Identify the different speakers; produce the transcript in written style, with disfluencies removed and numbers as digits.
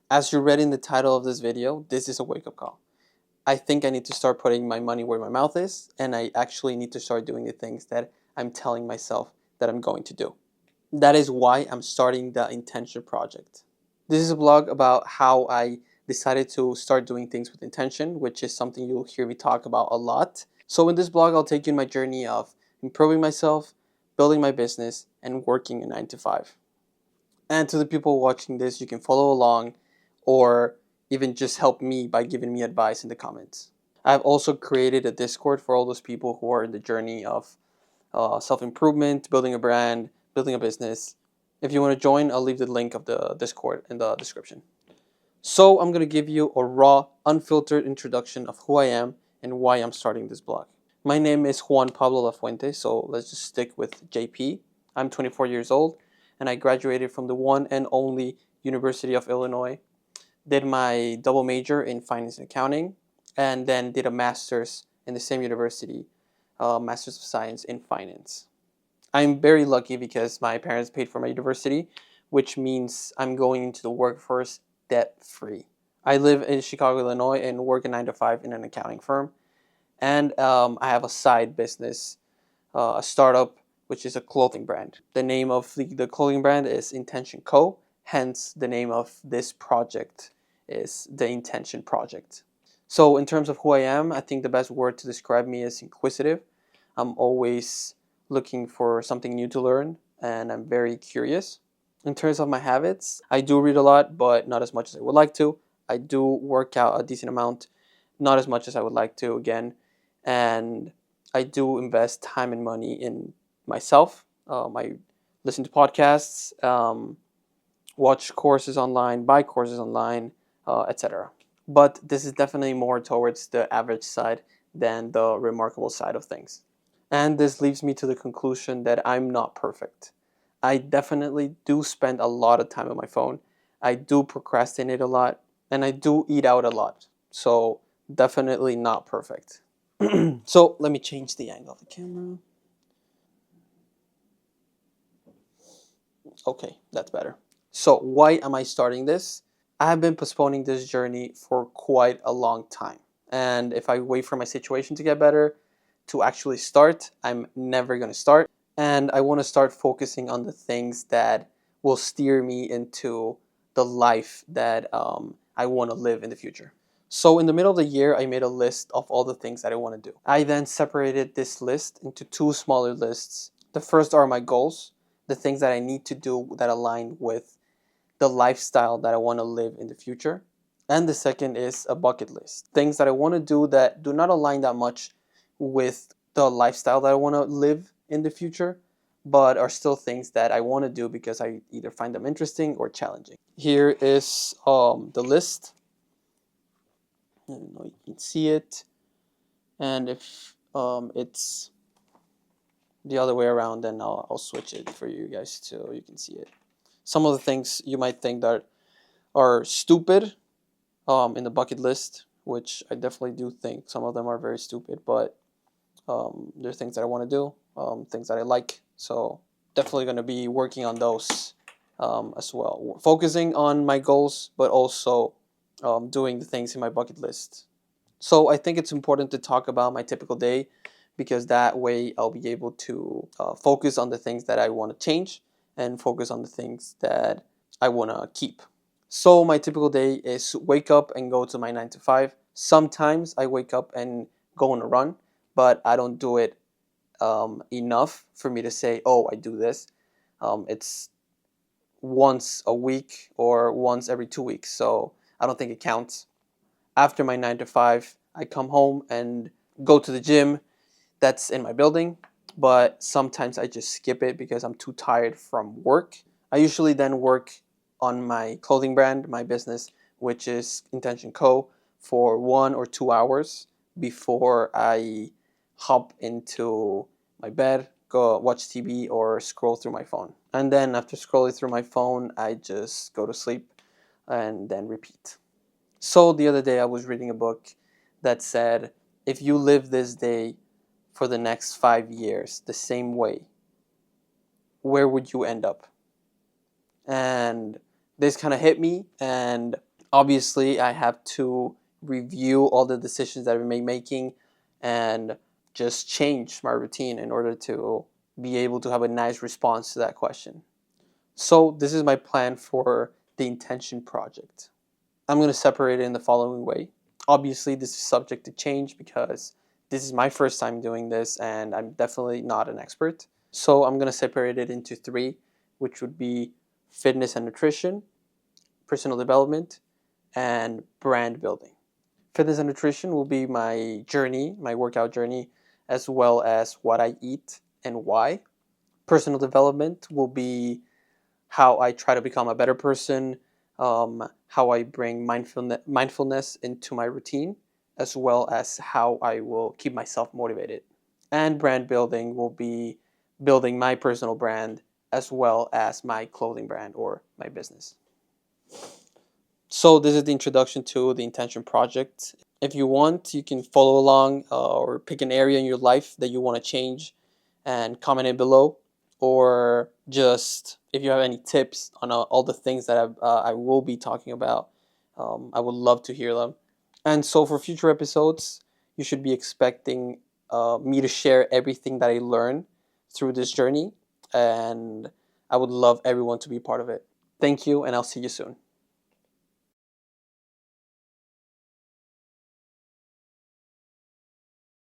Speaker 1: As you read in the title of this video, this is a wake-up call. I think I need to start putting my money where my mouth is, and I actually need to start doing the things that I'm telling myself that I'm going to do. That is why I'm starting the Intention Project. This is a blog about how I decided to start doing things with intention, which is something you'll hear me talk about a lot. So in this blog, I'll take you in my journey of improving myself, building my business, and working a 9 to 5. And to the people watching this, you can follow along or even just help me by giving me advice in the comments. I've also created a Discord for all those people who are in the journey of self-improvement, building a brand, building a business. If you want to join, I'll leave the link of the Discord in the description. So I'm going to give you a raw, unfiltered introduction of who I am and why I'm starting this blog. My name is Juan Pablo Lafuente, so let's just stick with JP. I'm 24 years old, and I graduated from the one and only University of Illinois. Did my double major in finance and accounting, and then did a master's in the same university, Master's of Science in Finance. I'm very lucky because my parents paid for my university, which means I'm going into the workforce debt-free. I live in Chicago, Illinois, and work a 9 to 5 in an accounting firm. And I have a side business, a startup, which is a clothing brand. The name of the clothing brand is Intention Co. Hence, the name of this project is the Intention Project. So in terms of who I am, I think the best word to describe me is inquisitive. I'm always looking for something new to learn, and I'm very curious. In terms of my habits, I do read a lot, but not as much as I would like to. I do work out a decent amount, not as much as I would like to, again. And I do invest time and money in myself. I listen to podcasts, watch courses online, buy courses online, etc. But this is definitely more towards the average side than the remarkable side of things. And this leads me to the conclusion that I'm not perfect. I definitely do spend a lot of time on my phone. I do procrastinate a lot, and I do eat out a lot. So definitely not perfect. So let me change the angle of the camera. Okay, that's better. So why am I starting this? I have been postponing this journey for quite a long time. And if I wait for my situation to get better to actually start, I'm never going to start. And I want to start focusing on the things that will steer me into the life that I want to live in the future. So in the middle of the year, I made a list of all the things that I want to do. I then separated this list into two smaller lists. The first are my goals, the things that I need to do that align with the lifestyle that I want to live in the future. And the second is a bucket list, things that I want to do that do not align that much with the lifestyle that I want to live in the future, but are still things that I want to do because I either find them interesting or challenging. Here is the list. I don't know, you can see it. And if it's the other way around, then I'll switch it for you guys so you can see it. Some of the things you might think that are stupid in the bucket list, which I definitely do think some of them are very stupid, but they're things that I want to do, things that I like. So definitely going to be working on those as well. Focusing on my goals, but also doing the things in my bucket list. So I think it's important to talk about my typical day because that way I'll be able to focus on the things that I want to change and focus on the things that I want to keep. So my typical day is wake up and go to my 9 to 5. Sometimes I wake up and go on a run, but I don't do it enough for me to say, oh, I do this. It's once a week or once every 2 weeks, so I don't think it counts. After my 9 to 5, I come home and go to the gym that's in my building, but sometimes I just skip it because I'm too tired from work. I usually then work on my clothing brand, my business, which is Intention Co., for 1 or 2 hours before I hop into my bed, go watch TV, or scroll through my phone. And then after scrolling through my phone, I just go to sleep and then repeat. So the other day I was reading a book that said, if you live this day for the next 5 years the same way, where would you end up? And this kind of hit me, and Obviously, I have to review all the decisions that I've been making and just change my routine in order to be able to have a nice response to that question. So, this is my plan for the intention project. I'm going to separate it in the following way. Obviously, this is subject to change because this is my first time doing this and I'm definitely not an expert. So, I'm going to separate it into three, which would be fitness and nutrition, personal development, and brand building. Fitness and nutrition will be my journey, my workout journey, as well as what I eat and why. Personal development will be how I try to become a better person, how I bring mindfulness into my routine, as well as how I will keep myself motivated. And brand building will be building my personal brand as well as my clothing brand or my business. So this is the introduction to the intention project. If you want, you can follow along or pick an area in your life that you want to change and comment it below. Or just if you have any tips on all the things that I will be talking about, I would love to hear them. And so for future episodes, you should be expecting me to share everything that I learned through this journey. And I would love everyone to be part of it. Thank you, and I'll see you soon.